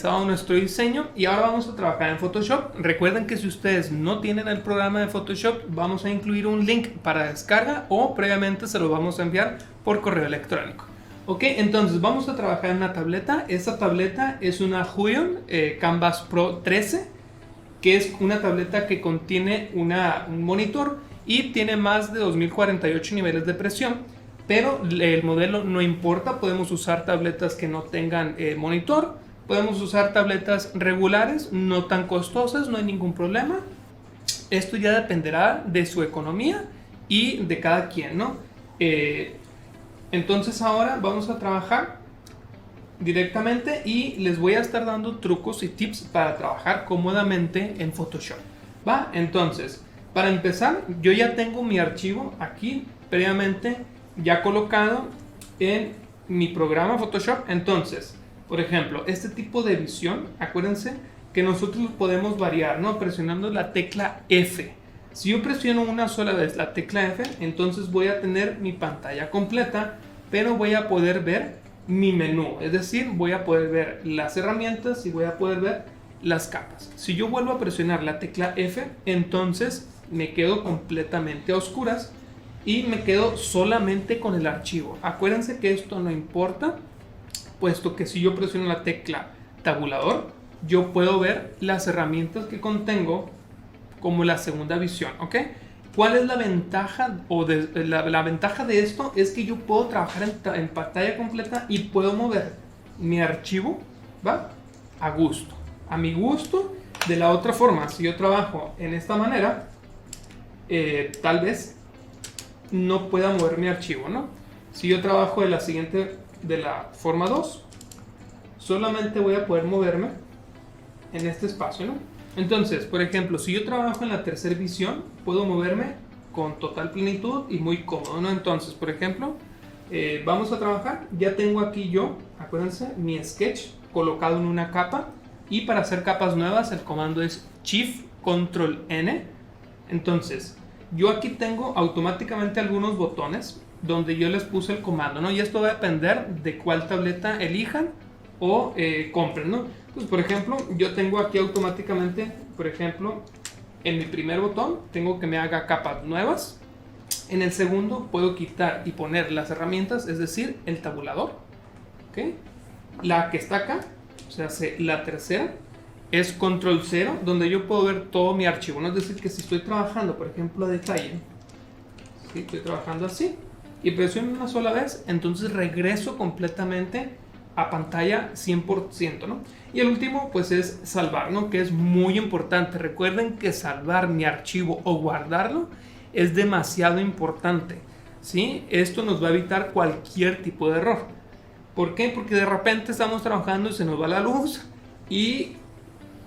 finalizado nuestro diseño y ahora vamos a trabajar en Photoshop. Recuerden que si ustedes no tienen el programa de Photoshop, vamos a incluir un link para descarga o previamente se lo vamos a enviar por correo electrónico. Ok, entonces vamos a trabajar en una tableta. Esta tableta es una Huion Canvas Pro 13, que es una tableta que contiene un monitor y tiene más de 2048 niveles de presión. Pero el modelo no importa, podemos usar tabletas que no tengan monitor, podemos usar tabletas regulares, no tan costosas, no hay ningún problema. Esto ya dependerá de su economía y de cada quien, ¿no? Entonces ahora vamos a trabajar directamente y les voy a estar dando trucos y tips para trabajar cómodamente en Photoshop, ¿va? Entonces, para empezar, yo ya tengo mi archivo aquí previamente ya colocado en mi programa Photoshop. Entonces, por ejemplo, este tipo de visión, acuérdense que nosotros podemos variar, ¿no? Presionando la tecla F. Si yo presiono una sola vez la tecla F, entonces voy a tener mi pantalla completa, pero voy a poder ver mi menú, es decir, voy a poder ver las herramientas y voy a poder ver las capas. Si yo vuelvo a presionar la tecla F, entonces me quedo completamente a oscuras y me quedo solamente con el archivo. Acuérdense que esto no importa, puesto que si yo presiono la tecla tabulador, yo puedo ver las herramientas que contengo como la segunda visión, ¿ok? ¿Cuál es la ventaja? La ventaja de esto es que yo puedo trabajar en pantalla completa y puedo mover mi archivo, ¿va? A gusto, a mi gusto. De la otra forma, si yo trabajo en esta manera, tal vez no pueda mover mi archivo, ¿no? Si yo trabajo de la forma 2, solamente voy a poder moverme en este espacio, ¿no? Entonces, por ejemplo, si yo trabajo en la tercera visión, puedo moverme con total plenitud y muy cómodo, ¿no? Entonces, por ejemplo, vamos a trabajar. Ya tengo aquí yo, acuérdense, mi sketch colocado en una capa, y para hacer capas nuevas el comando es Shift Control N. Entonces, yo aquí tengo automáticamente algunos botones donde yo les puse el comando, ¿no? Y esto va a depender de cuál tableta elijan o compren, ¿no? Pues, por ejemplo, yo tengo aquí automáticamente, por ejemplo, en mi primer botón tengo que me haga capas nuevas. En el segundo puedo quitar y poner las herramientas, es decir, el tabulador, ¿ok? La que está acá, o sea, la tercera, es control 0, donde yo puedo ver todo mi archivo, ¿no? Es decir, que si estoy trabajando, por ejemplo, a detalle, ¿sí? Estoy trabajando así y presiono una sola vez, entonces regreso completamente a pantalla 100%, ¿no? Y el último, pues, es salvar, ¿no? Que es muy importante. Recuerden que salvar mi archivo o guardarlo es demasiado importante, ¿sí? Esto nos va a evitar cualquier tipo de error. ¿Por qué? Porque de repente estamos trabajando y se nos va la luz y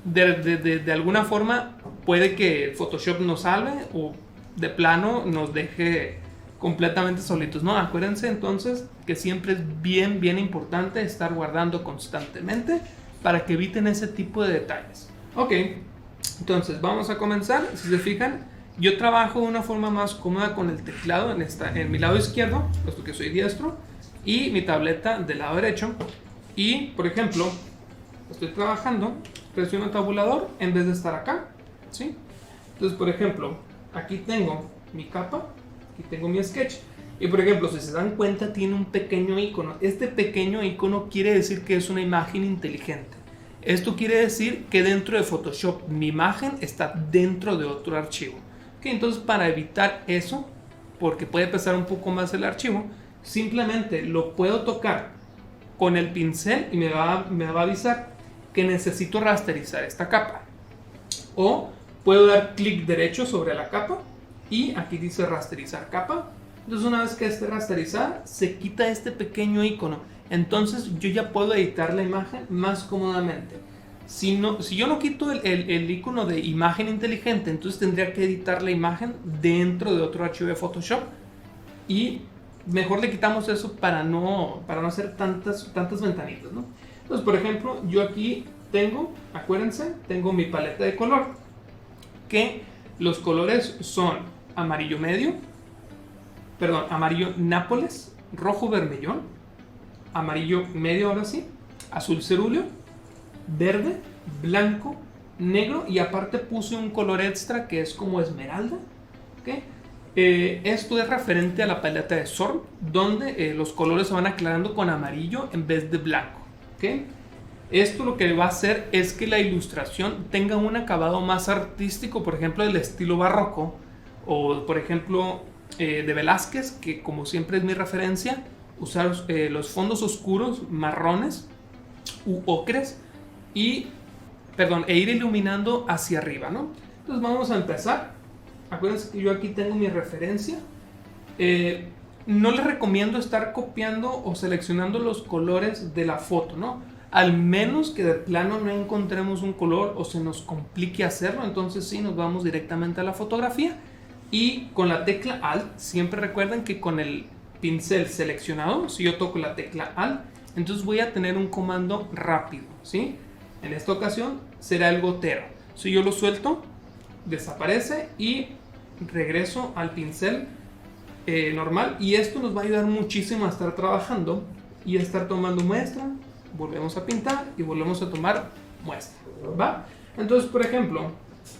de alguna forma puede que Photoshop nos salve o de plano nos deje completamente solitos, ¿no? Acuérdense entonces que siempre es bien importante estar guardando constantemente para que eviten ese tipo de detalles. Ok, entonces vamos a comenzar. Si se fijan, yo trabajo de una forma más cómoda con el teclado en mi lado izquierdo, puesto que soy diestro, y mi tableta del lado derecho. Y, por ejemplo, estoy trabajando, presiono tabulador en vez de estar acá, ¿sí? Entonces, por ejemplo, aquí tengo mi capa, aquí tengo mi sketch, y por ejemplo, si se dan cuenta, tiene un pequeño icono. Este pequeño icono quiere decir que es una imagen inteligente. Esto quiere decir que dentro de Photoshop mi imagen está dentro de otro archivo. ¿Okay? Entonces, para evitar eso, porque puede pesar un poco más el archivo, simplemente lo puedo tocar con el pincel y me va a avisar que necesito rasterizar esta capa. O puedo dar clic derecho sobre la capa y aquí dice rasterizar capa. Entonces, una vez que esté rasterizada, se quita este pequeño icono. Entonces yo ya puedo editar la imagen más cómodamente. Si yo no quito el icono de imagen inteligente, entonces tendría que editar la imagen dentro de otro archivo de Photoshop. Y mejor le quitamos eso para no hacer tantas ventanitas, ¿no? Entonces, por ejemplo, yo aquí acuérdense, tengo mi paleta de color, que los colores son amarillo nápoles, rojo vermellón, amarillo medio, ahora sí, azul cerúleo, verde, blanco, negro y aparte puse un color extra que es como esmeralda. ¿Okay? Esto es referente a la paleta de Zorn, donde los colores se van aclarando con amarillo en vez de blanco. ¿Okay? Esto lo que va a hacer es que la ilustración tenga un acabado más artístico, por ejemplo del estilo barroco, o por ejemplo de Velázquez, que como siempre es mi referencia, usar los fondos oscuros marrones u ocres e ir iluminando hacia arriba, ¿no? Entonces vamos a empezar. Acuérdense que yo aquí tengo mi referencia. No les recomiendo estar copiando o seleccionando los colores de la foto, ¿no? Al menos que de plano no encontremos un color o se nos complique hacerlo, entonces sí, nos vamos directamente a la fotografía y con la tecla Alt, siempre recuerden que con el pincel seleccionado, si yo toco la tecla Alt, entonces voy a tener un comando rápido, ¿sí? En esta ocasión será el gotero. Si yo lo suelto, desaparece y regreso al pincel normal, y esto nos va a ayudar muchísimo a estar trabajando y a estar tomando muestra. Volvemos a pintar y volvemos a tomar muestra, ¿va? Entonces, por ejemplo,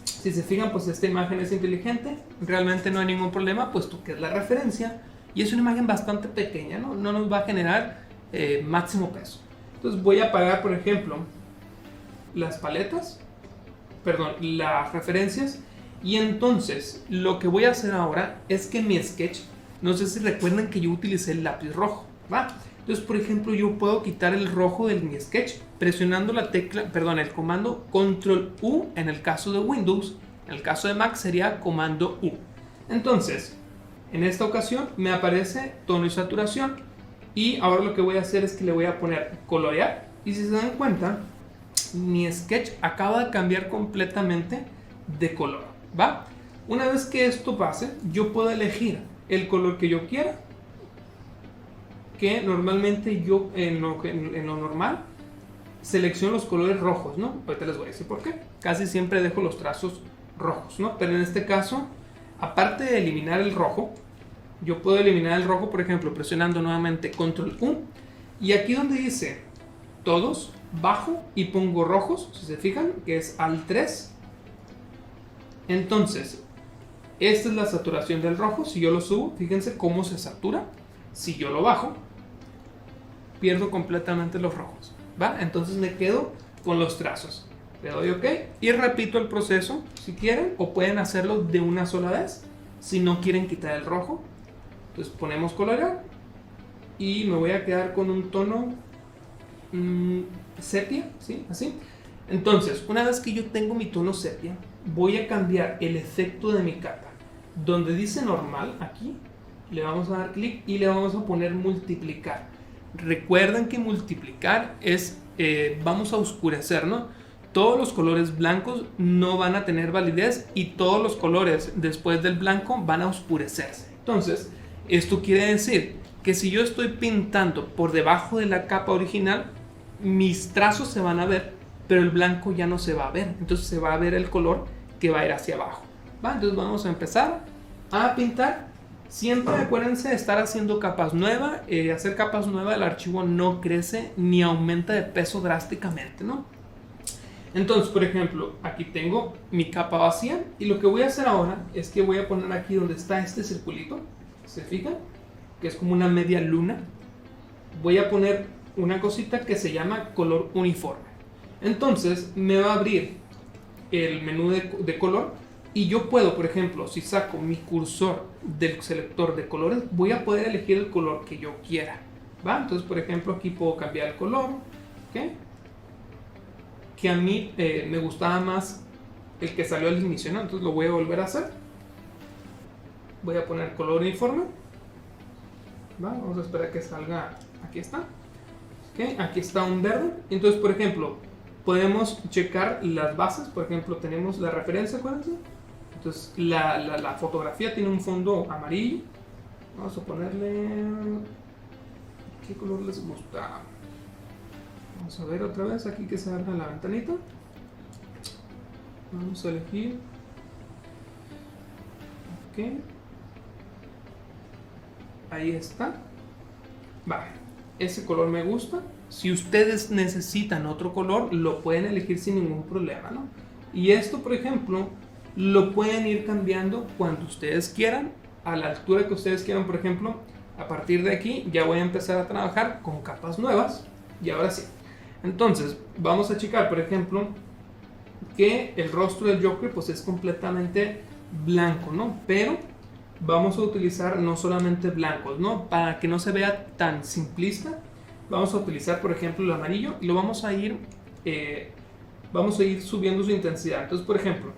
si se fijan, pues esta imagen es inteligente, realmente no hay ningún problema, puesto que es la referencia y es una imagen bastante pequeña, ¿no? No nos va a generar máximo peso. Entonces voy a apagar, por ejemplo, las referencias, y entonces lo que voy a hacer ahora es que mi sketch, no sé si recuerdan que yo utilicé el lápiz rojo, ¿va? Entonces, por ejemplo, yo puedo quitar el rojo de mi sketch presionando el comando Control U en el caso de Windows. En el caso de Mac sería comando U. Entonces, en esta ocasión me aparece tono y saturación, y ahora lo que voy a hacer es que le voy a poner colorear, y si se dan cuenta, mi sketch acaba de cambiar completamente de color, ¿va? Una vez que esto pase, yo puedo elegir el color que yo quiera, que normalmente yo en lo normal selecciono los colores rojos, ¿no? Ahorita les voy a decir por qué. Casi siempre dejo los trazos rojos, ¿no? Pero en este caso, aparte de eliminar el rojo, yo puedo eliminar el rojo, por ejemplo, presionando nuevamente Control U, y aquí donde dice todos, bajo y pongo rojos, si se fijan, que es Alt 3. Entonces, esta es la saturación del rojo. Si yo lo subo, fíjense cómo se satura. Si yo lo bajo, pierdo completamente los rojos, ¿va? Entonces me quedo con los trazos. Le doy OK y repito el proceso si quieren, o pueden hacerlo de una sola vez si no quieren quitar el rojo. Entonces ponemos colorear y me voy a quedar con un tono sepia, ¿sí? Así. Entonces, una vez que yo tengo mi tono sepia, voy a cambiar el efecto de mi capa. Donde dice normal, aquí le vamos a dar clic y le vamos a poner multiplicar. Recuerden que multiplicar es, vamos a oscurecer, ¿no? Todos los colores blancos no van a tener validez y todos los colores después del blanco van a oscurecerse. Entonces, esto quiere decir que si yo estoy pintando por debajo de la capa original, mis trazos se van a ver, pero el blanco ya no se va a ver. Entonces se va a ver el color que va a ir hacia abajo, ¿va? Entonces vamos a empezar a pintar. Siempre acuérdense de estar haciendo capas nuevas. Hacer capas nuevas, el archivo no crece ni aumenta de peso drásticamente, ¿no? Entonces, por ejemplo, aquí tengo mi capa vacía, y lo que voy a hacer ahora es que voy a poner aquí donde está este circulito, ¿se fijan? Que es como una media luna. Voy a poner una cosita que se llama color uniforme. Entonces me va a abrir el menú de color, y yo puedo, por ejemplo, si saco mi cursor del selector de colores, voy a poder elegir el color que yo quiera, ¿va? Entonces, por ejemplo, aquí puedo cambiar el color, ¿ok? Que a mí me gustaba más el que salió al inicio, ¿no? Entonces lo voy a volver a hacer. Voy a poner color uniforme, ¿va? Vamos a esperar que salga. Aquí está, ¿ok? Aquí está un verde. Entonces, por ejemplo, podemos checar las bases. Por ejemplo, tenemos la referencia, acuérdense. Entonces la fotografía tiene un fondo amarillo. Vamos a ponerle... ¿qué color les gusta? Vamos a ver otra vez aquí que se abra la ventanita. Vamos a elegir... ok. Ahí está. Vale, ese color me gusta. Si ustedes necesitan otro color, lo pueden elegir sin ningún problema, ¿no? Y esto, por ejemplo, lo pueden ir cambiando cuando ustedes quieran, a la altura que ustedes quieran. Por ejemplo, a partir de aquí ya voy a empezar a trabajar con capas nuevas. Y ahora sí. Entonces, vamos a checar, por ejemplo, que el rostro del Joker pues es completamente blanco, ¿no? Pero vamos a utilizar no solamente blancos, ¿no? Para que no se vea tan simplista, vamos a utilizar, por ejemplo, el amarillo y lo vamos a ir subiendo su intensidad. Entonces, por ejemplo,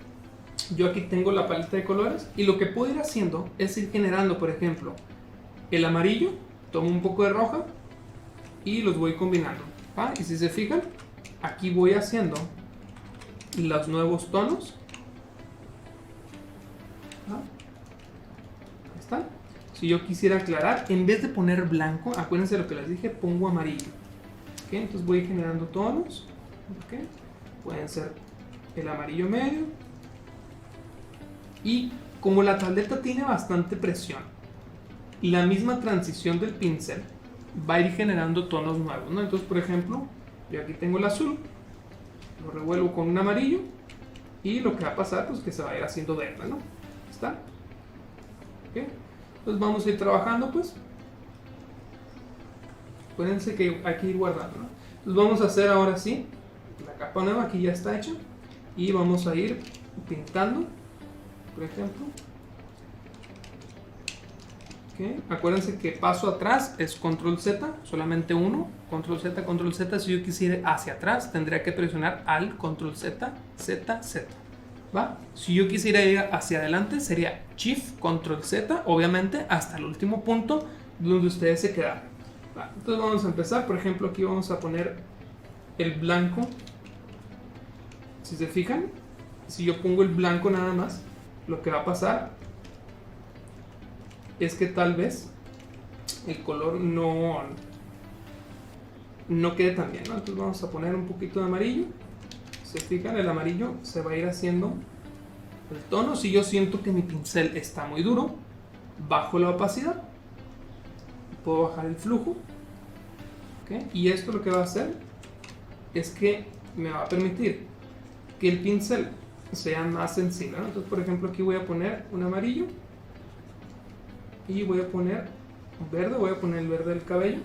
yo aquí tengo la paleta de colores y lo que puedo ir haciendo es ir generando, por ejemplo, el amarillo, tomo un poco de roja y los voy combinando, ¿va? Y si se fijan, aquí voy haciendo los nuevos tonos. ¿Va? Ahí está. Si yo quisiera aclarar, en vez de poner blanco, acuérdense de lo que les dije, pongo amarillo. ¿Okay? Entonces voy generando tonos. ¿Okay? Pueden ser el amarillo medio. Y como la tableta tiene bastante presión, la misma transición del pincel va a ir generando tonos nuevos, ¿no? Entonces, por ejemplo, yo aquí tengo el azul, lo revuelvo con un amarillo y lo que va a pasar pues que se va a ir haciendo verde, ¿no? ¿Está? ¿Okay? Entonces vamos a ir trabajando, pues. Acuérdense que hay que ir guardando, ¿no? Entonces vamos a hacer ahora sí la capa nueva, aquí ya está hecha, y vamos a ir pintando, por ejemplo. ¿Okay? Acuérdense que paso atrás es control Z, solamente uno, control Z, control Z. Si yo quisiera hacia atrás, tendría que presionar al control Z, Z, Z. ¿Va? Si yo quisiera ir hacia adelante, sería Shift, control Z, obviamente, hasta el último punto donde ustedes se quedaron. ¿Va? Entonces vamos a empezar, por ejemplo, aquí vamos a poner el blanco. Si se fijan, si yo pongo el blanco nada más, lo que va a pasar es que tal vez el color no quede tan bien, ¿no? Entonces vamos a poner un poquito de amarillo. Se fijan, el amarillo se va a ir haciendo el tono. Si yo siento que mi pincel está muy duro, bajo la opacidad, puedo bajar el flujo. ¿Okay? Y esto lo que va a hacer es que me va a permitir que el pincel sea más sensible, ¿no? Entonces, por ejemplo, aquí voy a poner un amarillo y voy a poner un verde, voy a poner el verde del cabello.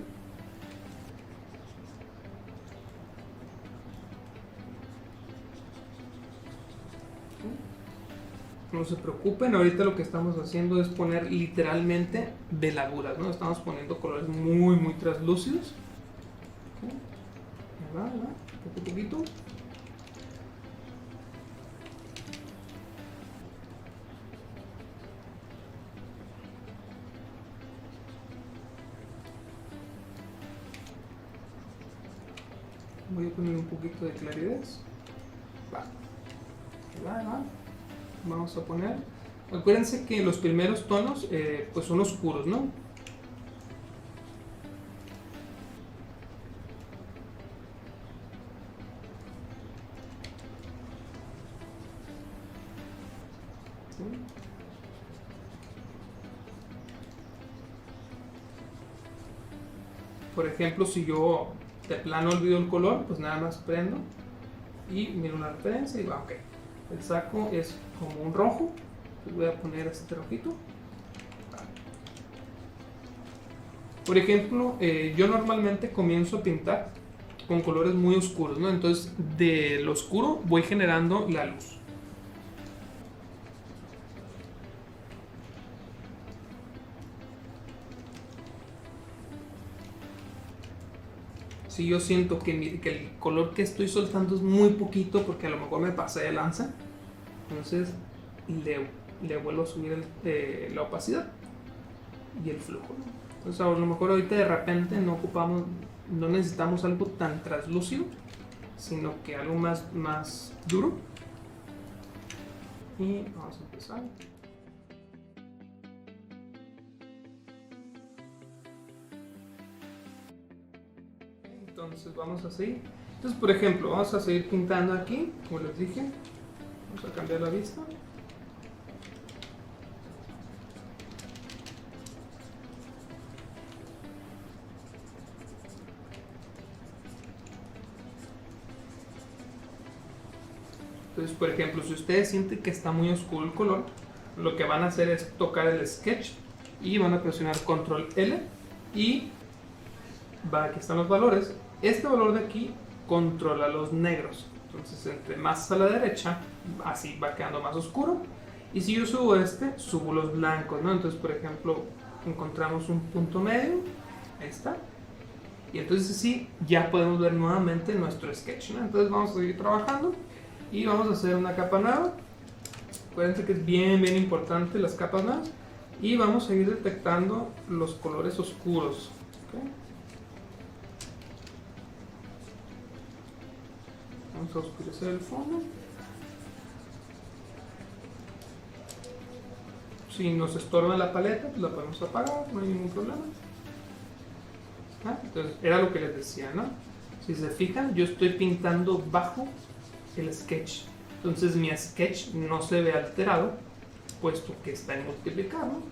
No se preocupen, ahorita lo que estamos haciendo es poner literalmente veladuras, ¿no? Estamos poniendo colores muy, muy translúcidos. ¿Okay? Ahí va, poco a poquito. Voy a poner un poquito de claridad. Va. Ahí va. Vamos a poner. Acuérdense que los primeros tonos pues son oscuros, ¿no? ¿Sí? Por ejemplo, si yo de plano olvido el color, pues nada más prendo y miro una referencia y va, ok. El saco es como un rojo, pues voy a poner este rojito. Por ejemplo, yo normalmente comienzo a pintar con colores muy oscuros, ¿no? Entonces, del oscuro voy generando la luz. Si yo siento que el color que estoy soltando es muy poquito, porque a lo mejor me pasé de lanza, entonces le vuelvo a subir la opacidad y el flujo, ¿no? Entonces a lo mejor ahorita de repente no necesitamos algo tan translúcido, sino que algo más duro. Y vamos a empezar. Entonces vamos a seguir. Entonces, por ejemplo, vamos a seguir pintando aquí, como les dije. Vamos a cambiar la vista. Entonces, por ejemplo, si ustedes sienten que está muy oscuro el color, lo que van a hacer es tocar el sketch y van a presionar control L y aquí están los valores. Este valor de aquí controla los negros. Entonces, entre más a la derecha, así va quedando más oscuro. Y si yo subo subo los blancos, ¿no? Entonces, por ejemplo, encontramos un punto medio. Ahí está. Y entonces sí, ya podemos ver nuevamente nuestro sketch, ¿no? Entonces vamos a seguir trabajando y vamos a hacer una capa nueva. Acuérdense que es bien importante las capas nuevas. Y vamos a ir detectando los colores oscuros. ¿Okay? Vamos a oscurecer el fondo. Si nos estorba la paleta, pues la podemos apagar, no hay ningún problema. Entonces, era lo que les decía, ¿no? Si se fijan, yo estoy pintando bajo el sketch. Entonces mi sketch no se ve alterado, puesto que está en multiplicar, ¿no?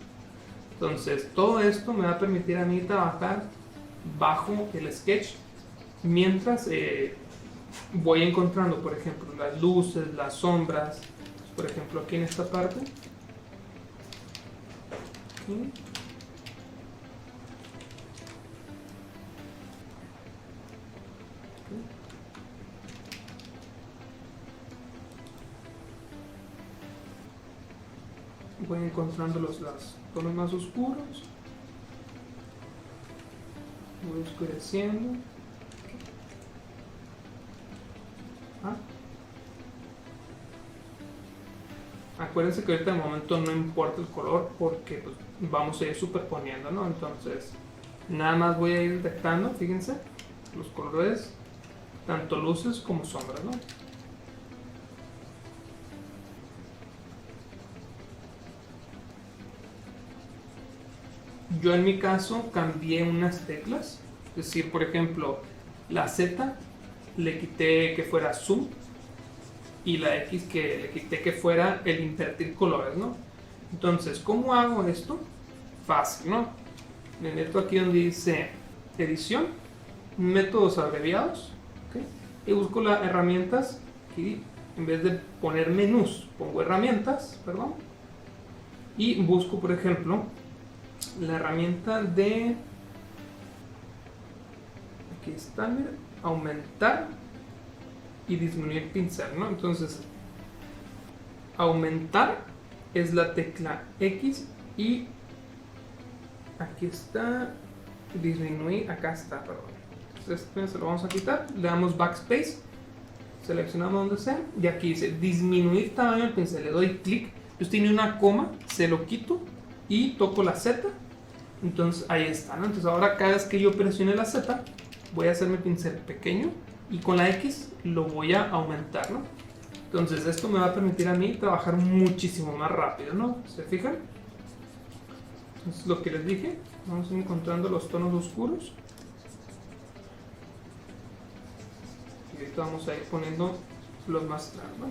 Entonces, todo esto me va a permitir a mí trabajar bajo el sketch mientras voy encontrando, por ejemplo, las luces, las sombras. Por ejemplo, aquí en esta parte. Aquí. Voy encontrando los tonos más oscuros, voy oscureciendo. Acuérdense que ahorita de momento no importa el color porque pues, vamos a ir superponiendo, ¿no? Entonces nada más voy a ir detectando, fíjense, los colores, tanto luces como sombras, ¿no? Yo en mi caso cambié unas teclas, es decir, por ejemplo, la Z le quité que fuera zoom y la X que le quité que fuera el invertir colores, ¿no? Entonces, ¿cómo hago esto? Fácil, ¿no? Me meto aquí donde dice edición, métodos abreviados, ¿okay? Y busco las herramientas, aquí en vez de poner menús, pongo herramientas, perdón, y busco, por ejemplo, la herramienta de, aquí está, mira, aumentar y disminuir pincel, ¿no? Entonces, aumentar es la tecla X y aquí está, disminuir, acá está, perdón. Entonces, se lo vamos a quitar, le damos backspace, seleccionamos donde sea y aquí dice disminuir tamaño del pincel, le doy clic, yo tiene una coma, se lo quito y toco la Z, entonces ahí está, ¿no? Entonces ahora cada vez que yo presione la Z voy a hacer mi pincel pequeño y con la X lo voy a aumentar, ¿no? Entonces esto me va a permitir a mí trabajar muchísimo más rápido, ¿no? ¿Se fijan? Es lo que les dije, vamos a ir encontrando los tonos oscuros y ahorita vamos a ir poniendo los más claros, ¿no?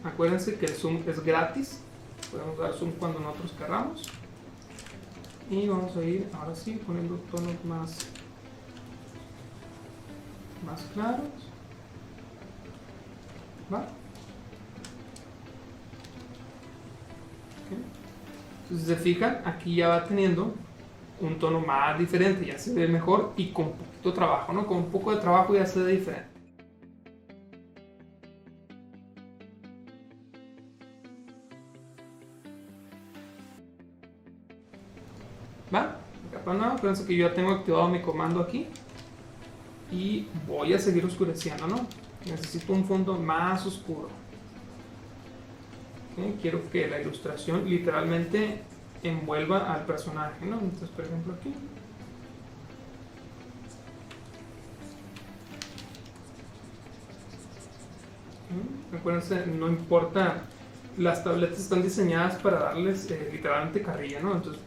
Acuérdense que el zoom es gratis, podemos dar zoom cuando nosotros queramos. Y vamos a ir ahora sí poniendo tonos más claros. ¿Va? Okay. Entonces, si se fijan, aquí ya va teniendo un tono más diferente, ya se ve mejor y con poquito trabajo, ¿no? Con un poco de trabajo ya se ve diferente. ¿Va? Capa nueva, acuérdense que yo ya tengo activado mi comando aquí y voy a seguir oscureciendo, ¿no? Necesito un fondo más oscuro. ¿Okay? Quiero que la ilustración literalmente envuelva al personaje, ¿no? Entonces, por ejemplo, aquí. Acuérdense, no importa, las tabletas están diseñadas para darles literalmente carrilla, ¿no? Entonces,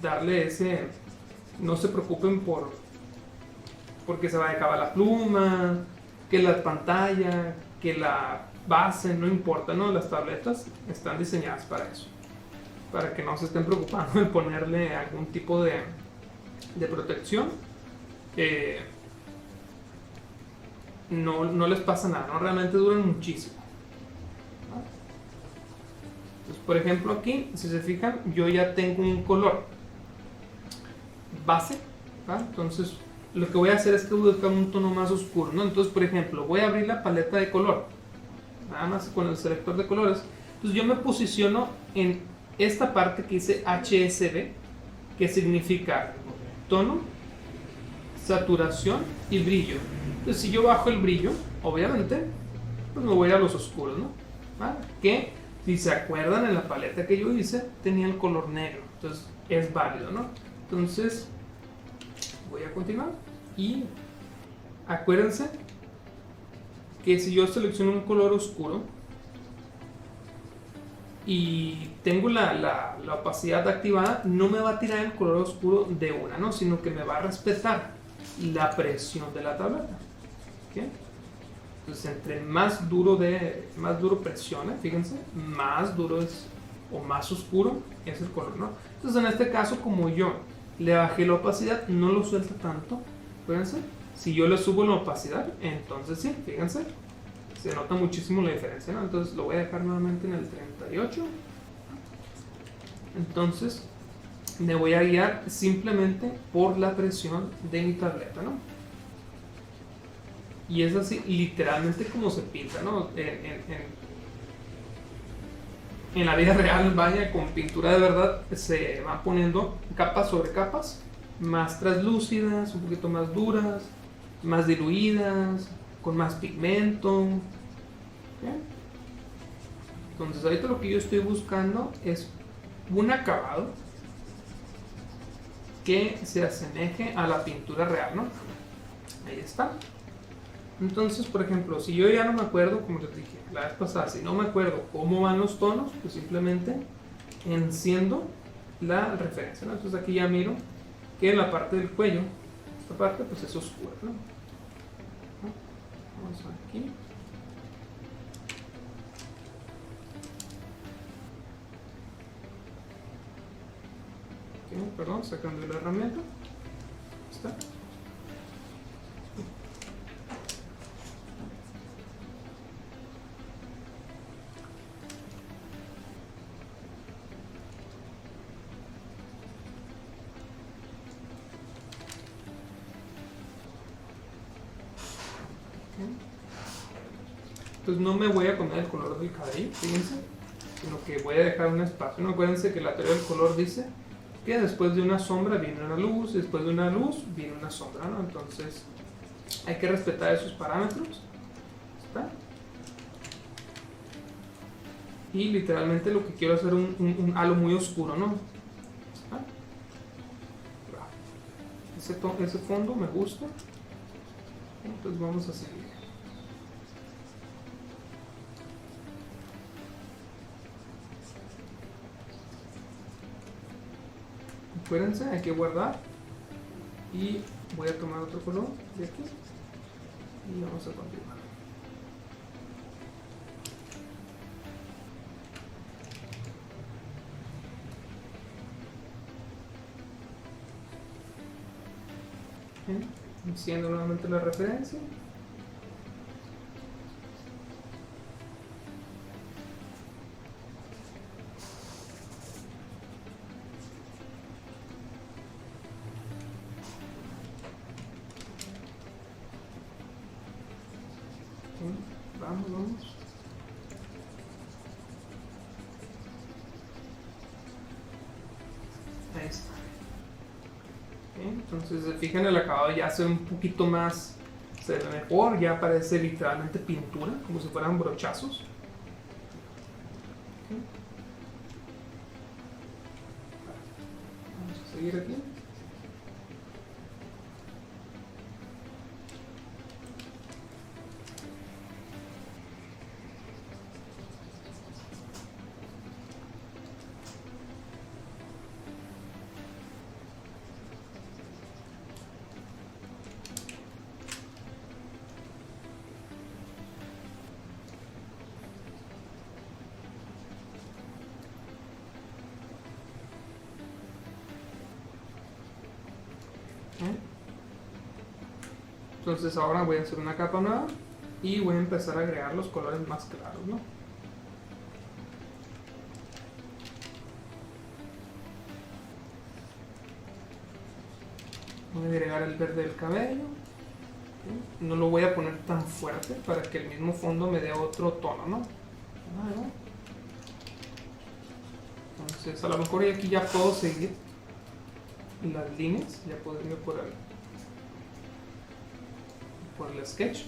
darle ese, no se preocupen porque se va a acabar la pluma, que la pantalla, que la base, no importa, ¿no? Las tabletas están diseñadas para eso, para que no se estén preocupando en ponerle algún tipo de protección. no les pasa nada, ¿no? Realmente duran muchísimo. Entonces, por ejemplo, aquí, si se fijan, yo ya tengo un color base, ¿va? Entonces, lo que voy a hacer es que voy a buscar un tono más oscuro, ¿no? Entonces, por ejemplo, voy a abrir la paleta de color, nada más con el selector de colores. Entonces, yo me posiciono en esta parte que dice HSB, que significa tono, saturación y brillo. Entonces, si yo bajo el brillo, obviamente, pues me voy a los oscuros, ¿no? ¿Va? Que, si se acuerdan, en la paleta que yo hice, tenía el color negro. Entonces, es válido, ¿no? Entonces, voy a continuar. Y acuérdense que si yo selecciono un color oscuro y tengo la opacidad activada, no me va a tirar el color oscuro de una, ¿no? Sino que me va a respetar la presión de la tableta. ¿Okay? Entonces, entre más duro presione, fíjense, más duro es o más oscuro es el color, ¿no? Entonces, en este caso, como yo le bajé la opacidad, no lo suelta tanto. Fíjense, si yo le subo la opacidad, entonces sí, fíjense, se nota muchísimo la diferencia, ¿no? Entonces lo voy a dejar nuevamente en el 38. Entonces me voy a guiar simplemente por la presión de mi tableta, ¿no? Y es así literalmente como se pinta, ¿no? En la vida real, vaya, con pintura de verdad se van poniendo capas sobre capas, más translúcidas, un poquito más duras, más diluidas, con más pigmento. ¿Okay? Entonces ahorita lo que yo estoy buscando es un acabado que se asemeje a la pintura real, ¿no? Ahí está. Entonces, por ejemplo, si yo ya no me acuerdo, como les dije la vez pasada, si no me acuerdo cómo van los tonos, pues simplemente enciendo la referencia, ¿no? Entonces aquí ya miro que la parte del cuello, esta parte pues es oscura, ¿no? Vamos aquí. Okay, perdón, sacando la herramienta. Está. Entonces no me voy a comer el color del cabello, fíjense, sino que voy a dejar un espacio. No, acuérdense que la teoría del color dice que después de una sombra viene una luz, después de una luz viene una sombra, ¿no? Entonces hay que respetar esos parámetros. ¿Está? Y literalmente lo que quiero es hacer un halo muy oscuro, ¿no? ¿Está? Ese fondo me gusta. Entonces vamos a seguir. Acuérdense, hay que guardar. Y voy a tomar otro color de aquí. Y vamos a continuar. Bien, enciendo nuevamente la referencia. Vamos. Ahí está. Bien, entonces se fijan, el acabado ya se ve un poquito más, se ve mejor, ya parece literalmente pintura, como si fueran brochazos. Okay. Vamos a seguir aquí. Entonces ahora voy a hacer una capa nueva y voy a empezar a agregar los colores más claros, ¿no? Voy a agregar el verde del cabello. No lo voy a poner tan fuerte para que el mismo fondo me dé otro tono, ¿no? Entonces a lo mejor aquí ya puedo seguir las líneas, ya puedo irme por el sketch.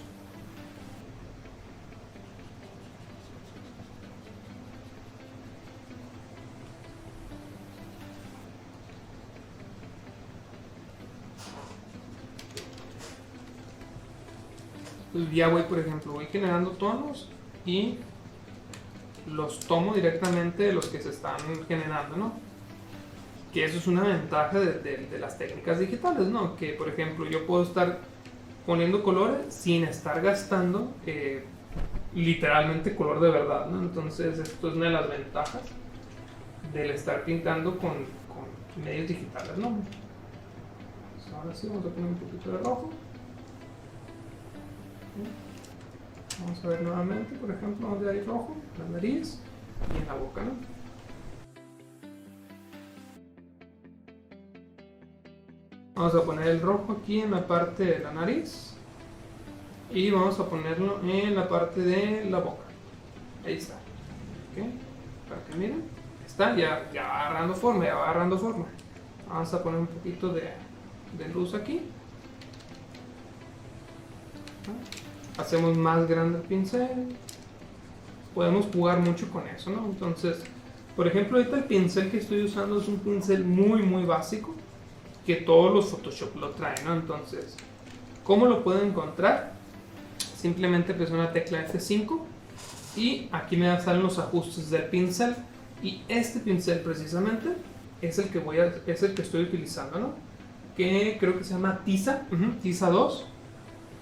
Pues ya voy, por ejemplo, voy generando tonos y los tomo directamente de los que se están generando, ¿no? Que eso es una ventaja de las técnicas digitales, ¿no? Que, por ejemplo, yo puedo estar poniendo colores sin estar gastando literalmente color de verdad, ¿no? Entonces, esto es una de las ventajas del estar pintando con medios digitales, ¿no? Pues ahora sí, vamos a poner un poquito de rojo. Vamos a ver nuevamente, por ejemplo, donde hay rojo, la nariz y en la boca, ¿no? Vamos a poner el rojo aquí en la parte de la nariz y vamos a ponerlo en la parte de la boca. Ahí está. ¿Okay? Para que miren, está ya va agarrando forma, ya va agarrando forma. Vamos a poner un poquito de luz aquí. Hacemos más grande el pincel. Podemos jugar mucho con eso, ¿no? Entonces, por ejemplo, ahorita el pincel que estoy usando es un pincel muy básico que todos los Photoshop lo traen, ¿no? Entonces, ¿cómo lo puedo encontrar? Simplemente presiono la tecla F5 y aquí me salen los ajustes del pincel, y este pincel precisamente es el que estoy utilizando, ¿no? Que creo que se llama Tiza, Tiza 2.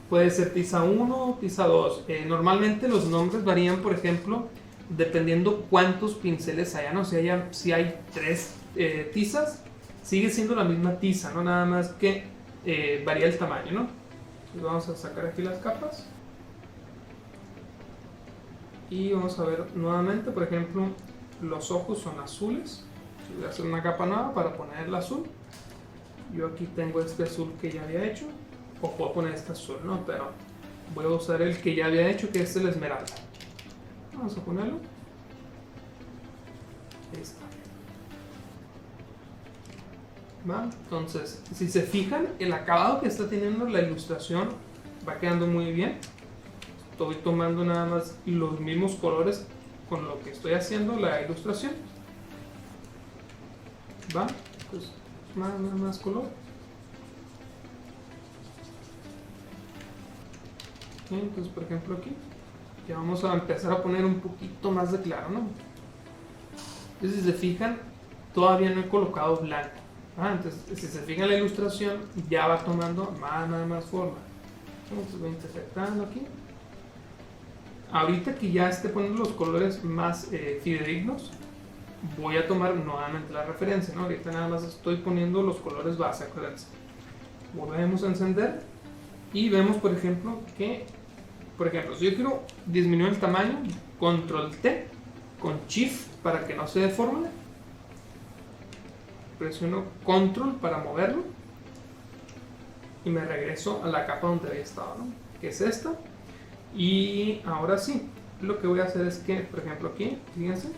Puede ser Tiza 1, Tiza 2. Normalmente los nombres varían, por ejemplo, dependiendo cuántos pinceles haya, ¿no? Si hay 3 tizas, sigue siendo la misma tiza, ¿no? Nada más que varía el tamaño, ¿no? Entonces vamos a sacar aquí las capas. Y vamos a ver nuevamente, por ejemplo, los ojos son azules. Voy a hacer una capa nueva para poner el azul. Yo aquí tengo este azul que ya había hecho. O puedo poner este azul, ¿no? Pero voy a usar el que ya había hecho, que es el esmeralda. Vamos a ponerlo. Ahí está. ¿Va? Entonces, si se fijan, el acabado que está teniendo la ilustración va quedando muy bien. Estoy tomando nada más los mismos colores con lo que estoy haciendo la ilustración. ¿Va? Pues más color. Entonces, por ejemplo, aquí ya vamos a empezar a poner un poquito más de claro, ¿no? Entonces, si se fijan, todavía no he colocado blanco. Entonces, si se fijan, la ilustración ya va tomando más forma. Entonces, voy interpretando aquí. Ahorita que ya esté poniendo los colores más fidedignos, voy a tomar nuevamente la referencia, ¿no? Ahorita nada más estoy poniendo los colores base, acuérdense. Volvemos a encender y vemos, por ejemplo, que, si yo quiero disminuir el tamaño, control T con shift para que no se deforme, presiono control para moverlo y me regreso a la capa donde había estado, ¿no? Que es esta. Y ahora sí, lo que voy a hacer es que, por ejemplo, aquí, fíjense,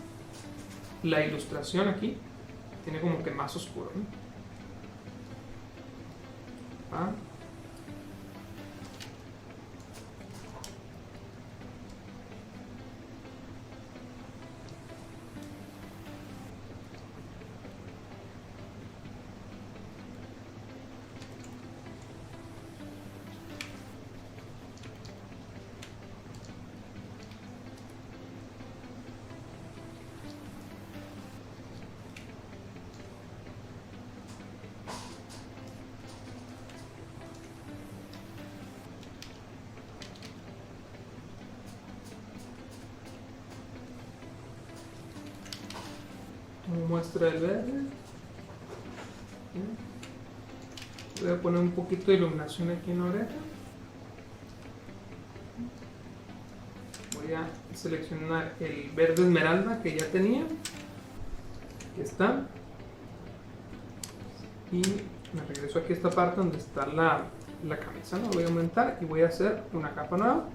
la ilustración aquí tiene como que más oscuro, ¿no? Muestra el verde. Voy a poner un poquito de iluminación aquí en la oreja. a seleccionar el verde esmeralda que ya tenía. Aquí está. Y me regreso aquí a esta parte donde está la camisa, ¿no? Voy a aumentar y voy a hacer una capa nueva.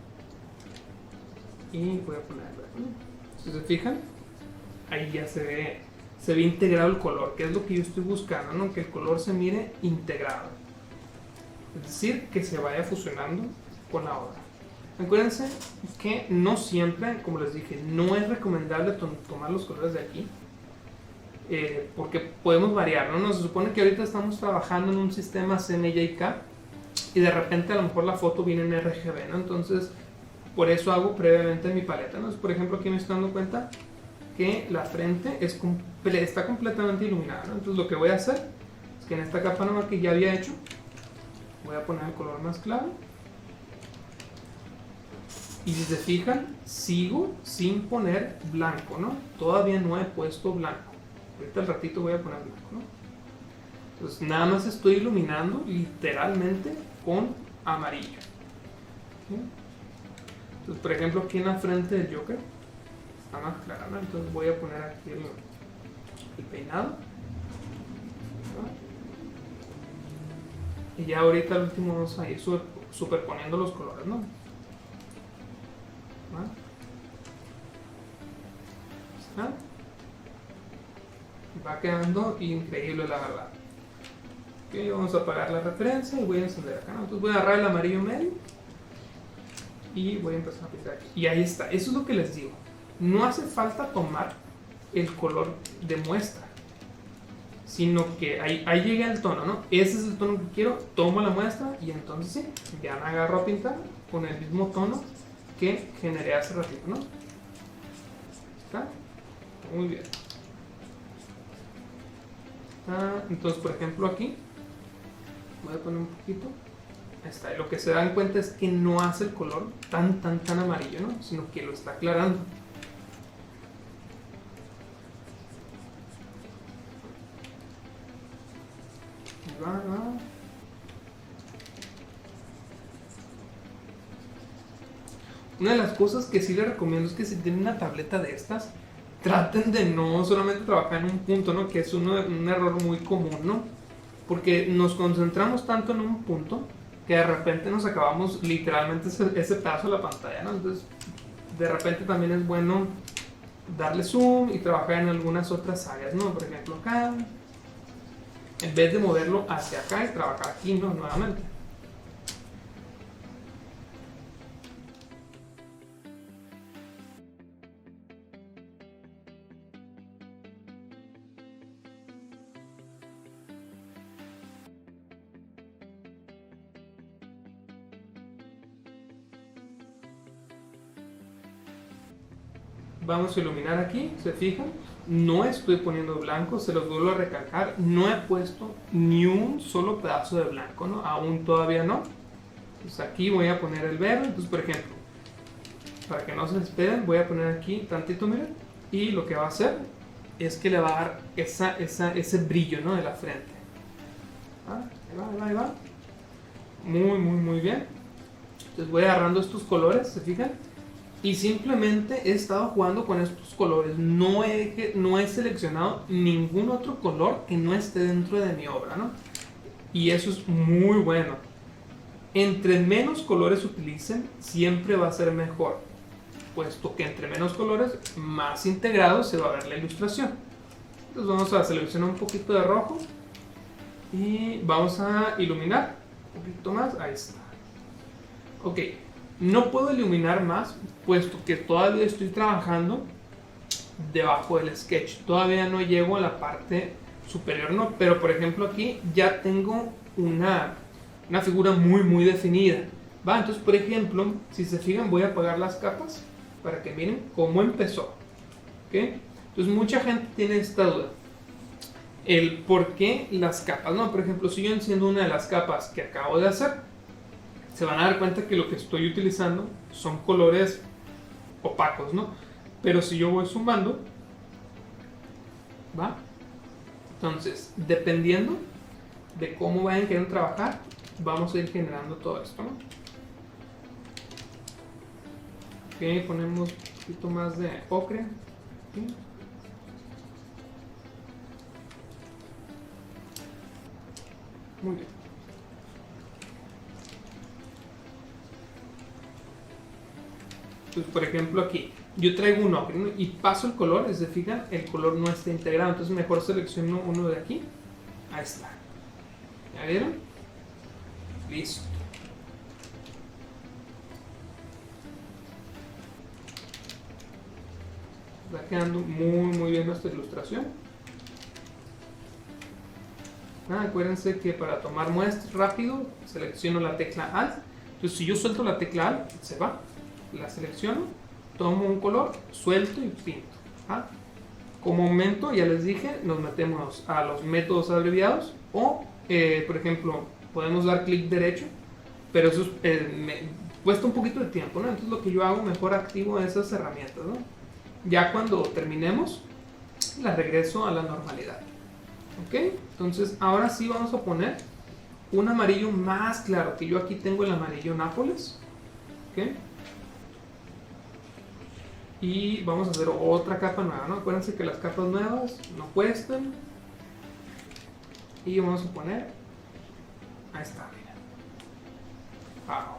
Y voy a poner el verde, ¿no? Si se fijan, ahí ya se ve integrado el color, que es lo que yo estoy buscando, ¿no? Que el color se mire integrado. Es decir, que se vaya fusionando con la obra. Acuérdense que no siempre, como les dije, no es recomendable tomar los colores de aquí. Porque podemos variar, ¿no? Se supone que ahorita estamos trabajando en un sistema CMYK y de repente a lo mejor la foto viene en RGB, ¿no? Entonces, por eso hago previamente mi paleta, ¿no? Por ejemplo, aquí me estoy dando cuenta que la frente está completamente iluminada, ¿no? Entonces lo que voy a hacer es que en esta capa nueva que ya había hecho, voy a poner el color más claro. Y si se fijan, sigo sin poner blanco, ¿no? Todavía no he puesto blanco. Ahorita al ratito voy a poner blanco, ¿no? Entonces nada más estoy iluminando literalmente con amarillo. ¿Sí? Entonces, por ejemplo, aquí en la frente del Joker está más clara, ¿no? Entonces voy a poner aquí el peinado, ¿no? Y ya ahorita al último vamos a ir superponiendo los colores, ¿no? ¿Ah? Va quedando increíble, la verdad. Ok, vamos a apagar la referencia y voy a encender acá, ¿no? Entonces voy a agarrar el amarillo medio y voy a empezar a pintar aquí. Y ahí está, eso es lo que les digo. No hace falta tomar el color de muestra, sino que ahí llega el tono, ¿no? Ese es el tono que quiero, tomo la muestra y entonces sí, ya me agarro a pintar con el mismo tono que generé hace ratito, ¿no? ¿Está? Muy bien. Entonces, por ejemplo, aquí voy a poner un poquito. Ahí está. Y lo que se dan cuenta es que no hace el color tan amarillo, ¿no? Sino que lo está aclarando. Va. Una de las cosas que sí les recomiendo es que si tienen una tableta de estas, traten de no solamente trabajar en un punto, ¿no? Que es un error muy común, ¿no? Porque nos concentramos tanto en un punto que de repente nos acabamos literalmente ese pedazo de la pantalla, ¿no? Entonces, de repente también es bueno darle zoom y trabajar en algunas otras áreas, ¿no? Por ejemplo, acá, en vez de moverlo hacia acá y trabajar aquí, ¿no? Nuevamente. Vamos a iluminar aquí, se fijan, no estoy poniendo blanco, se los vuelvo a recalcar, no he puesto ni un solo pedazo de blanco, ¿no? Aún todavía no. Entonces aquí voy a poner el verde, entonces por ejemplo, para que no se esperen, voy a poner aquí tantito, miren, y lo que va a hacer es que le va a dar ese brillo, ¿no? De la frente. Ahí va. Muy bien. Entonces voy agarrando estos colores, ¿se fijan? Y simplemente he estado jugando con estos colores. No he seleccionado ningún otro color que no esté dentro de mi obra, ¿no? Y eso es muy bueno. Entre menos colores utilicen, siempre va a ser mejor, puesto que entre menos colores, más integrado se va a ver la ilustración. Entonces vamos a seleccionar un poquito de rojo y vamos a iluminar un poquito más. Ahí está. Ok. No puedo iluminar más, puesto que todavía estoy trabajando debajo del sketch. Todavía no llego a la parte superior, ¿no? Pero por ejemplo aquí ya tengo una figura muy definida. ¿Va? Entonces, por ejemplo, si se fijan, voy a apagar las capas para que miren cómo empezó. ¿Okay? Entonces, mucha gente tiene esta duda. El por qué las capas, ¿no? Por ejemplo, si yo enciendo una de las capas que acabo de hacer, se van a dar cuenta que lo que estoy utilizando son colores opacos, ¿no? Pero si yo voy sumando, ¿va? Entonces, dependiendo de cómo vayan queriendo trabajar, vamos a ir generando todo esto, ¿no? Ok, ponemos un poquito más de ocre. Okay. Muy bien. Pues por ejemplo aquí, yo traigo un ocre, ¿no? Y paso el color, se fijan, el color no está integrado, entonces mejor selecciono uno de aquí. Ahí está. ¿Ya vieron? Listo. Está quedando muy bien nuestra ilustración. Acuérdense que para tomar muestras rápido selecciono la tecla Alt. Entonces si yo suelto la tecla Alt, se va. La selecciono, tomo un color, suelto y pinto. Como momento, ya les dije, nos metemos a los métodos abreviados o, por ejemplo, podemos dar clic derecho, pero eso me cuesta un poquito de tiempo, ¿no? Entonces lo que yo hago, mejor activo esas herramientas, ¿no? Ya cuando terminemos, las regreso a la normalidad. ¿Ok? Entonces ahora sí vamos a poner un amarillo más claro, que yo aquí tengo el amarillo Nápoles. ¿Ok? Y vamos a hacer otra capa nueva, ¿no? Acuérdense que las capas nuevas no cuestan. Y vamos a poner, ahí está, mira. Wow.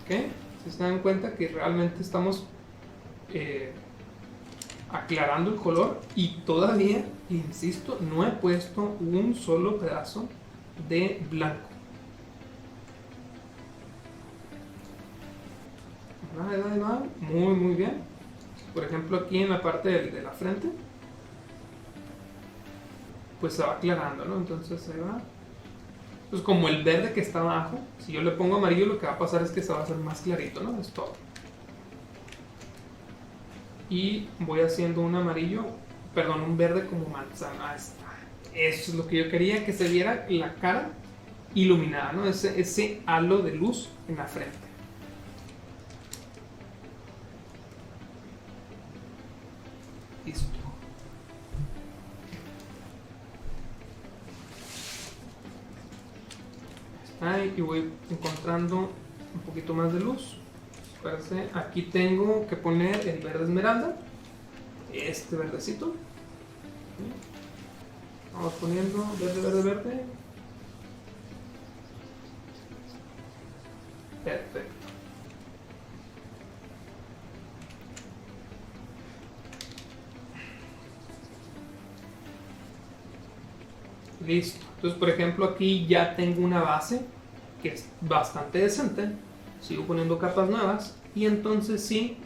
¿Ok? Se dan cuenta que realmente estamos aclarando el color y todavía, insisto, no he puesto un solo pedazo de blanco. Ahí va, muy bien. Por ejemplo, aquí en la parte de la frente, pues se va aclarando, ¿no? Entonces ahí va. Pues como el verde que está abajo, si yo le pongo amarillo, lo que va a pasar es que se va a hacer más clarito, ¿no? Es todo. Y voy haciendo un amarillo, perdón, un verde como manzana. Ahí está. Eso es lo que yo quería, que se viera la cara iluminada, ¿no? Ese halo de luz en la frente. Listo. Ahí, y voy encontrando un poquito más de luz. Acuérdense, aquí tengo que poner el verde esmeralda, este verdecito. Vamos poniendo verde. Perfecto. Listo. Entonces, por ejemplo, aquí ya tengo una base que es bastante decente. Sigo poniendo capas nuevas. Y entonces sí,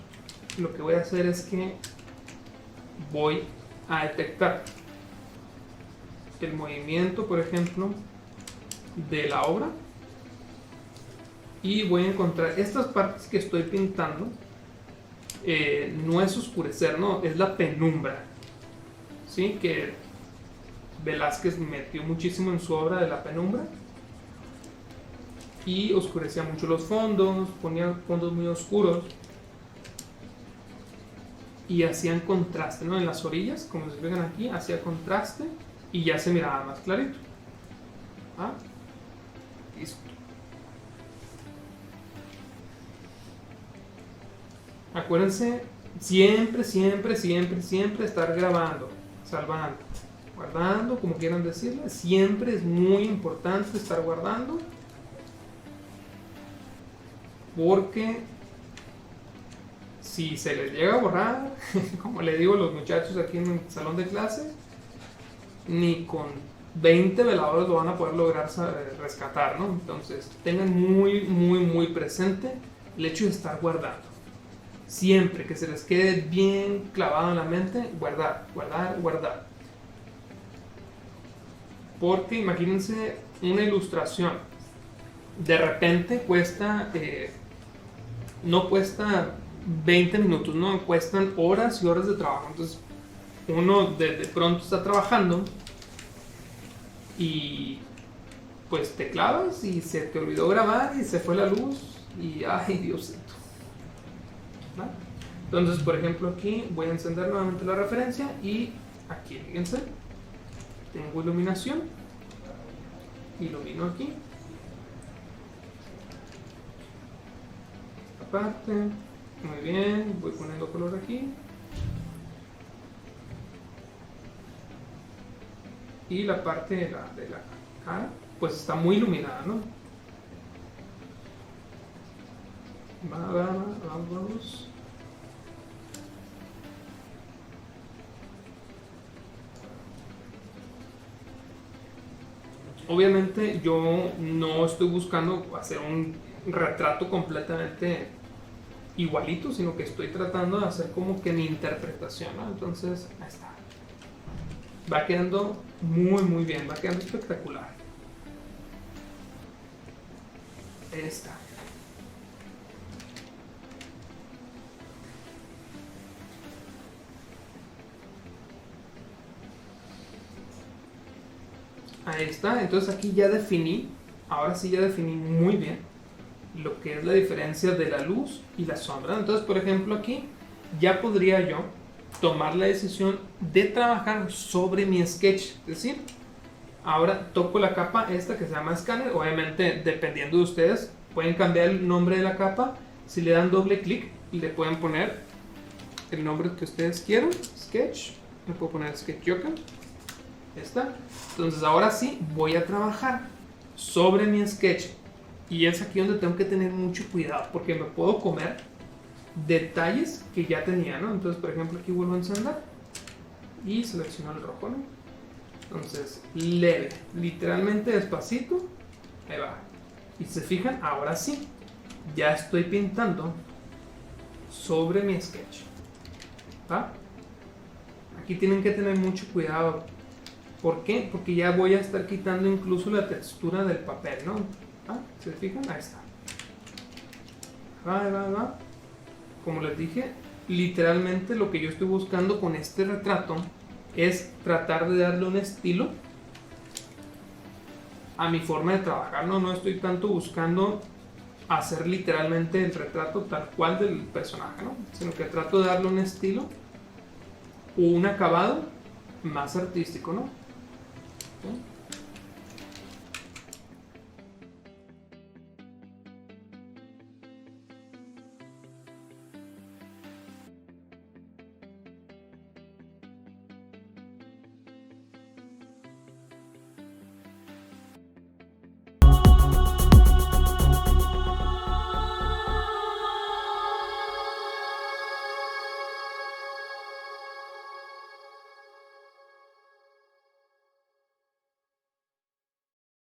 lo que voy a hacer es que voy a detectar el movimiento, por ejemplo, de la obra. Y voy a encontrar estas partes que estoy pintando. No es oscurecer, no, es la penumbra. ¿Sí? Que Velázquez metió muchísimo en su obra de la penumbra y oscurecía mucho los fondos, ponía fondos muy oscuros y hacían contraste, ¿no? En las orillas, como se ven aquí, hacía contraste y ya se miraba más clarito. Listo. Acuérdense siempre estar grabando, salvando, guardando, como quieran decirle. Siempre es muy importante estar guardando, porque si se les llega a borrar, como le digo a los muchachos aquí en el salón de clase, ni con 20 veladores lo van a poder lograr rescatar, ¿no? Entonces tengan muy presente el hecho de estar guardando. Siempre que se les quede bien clavado en la mente, guardar. Porque imagínense una ilustración, de repente cuesta, no cuesta 20 minutos, no, cuestan horas y horas de trabajo. Entonces uno de pronto está trabajando y pues te clavas y se te olvidó grabar y se fue la luz y ay Diosito. Entonces, por ejemplo, aquí voy a encender nuevamente la referencia y aquí, fíjense, tengo iluminación, ilumino aquí, esta parte, Muy bien, voy poniendo color aquí. Y la parte de la cara, pues está muy iluminada, ¿no? Vamos. Obviamente yo no estoy buscando hacer un retrato completamente igualito, sino que estoy tratando de hacer como que mi interpretación, ¿no? Entonces, ahí está. Va quedando muy bien, va quedando espectacular. Ahí está. Ahí está, entonces aquí ya definí, ahora sí ya definí muy bien lo que es la diferencia de la luz y la sombra. Entonces, por ejemplo, aquí ya podría yo tomar la decisión de trabajar sobre mi sketch. Es decir, ahora toco la capa esta que se llama escáner. Obviamente, dependiendo de ustedes, pueden cambiar el nombre de la capa. Si le dan doble clic, le pueden poner el nombre que ustedes quieran. Sketch. Le puedo poner Sketch Joker. ¿Está? Entonces ahora sí voy a trabajar sobre mi sketch. Y es aquí donde tengo que tener mucho cuidado, porque me puedo comer detalles que ya tenía, ¿no? Entonces, por ejemplo, aquí vuelvo a encender y selecciono el rojo, ¿no? Entonces, leve, literalmente despacito, ahí va. Y se fijan, ahora sí, ya estoy pintando sobre mi sketch. ¿Va? Aquí tienen que tener mucho cuidado. ¿Por qué? Porque ya voy a estar quitando incluso la textura del papel, ¿no? ¿Ah? ¿Se fijan? Ahí está. Va. Como les dije, literalmente lo que yo estoy buscando con este retrato es tratar de darle un estilo a mi forma de trabajar, ¿no? No estoy tanto buscando hacer literalmente el retrato tal cual del personaje, ¿no? Sino que trato de darle un estilo o un acabado más artístico, ¿no? ¿Sí?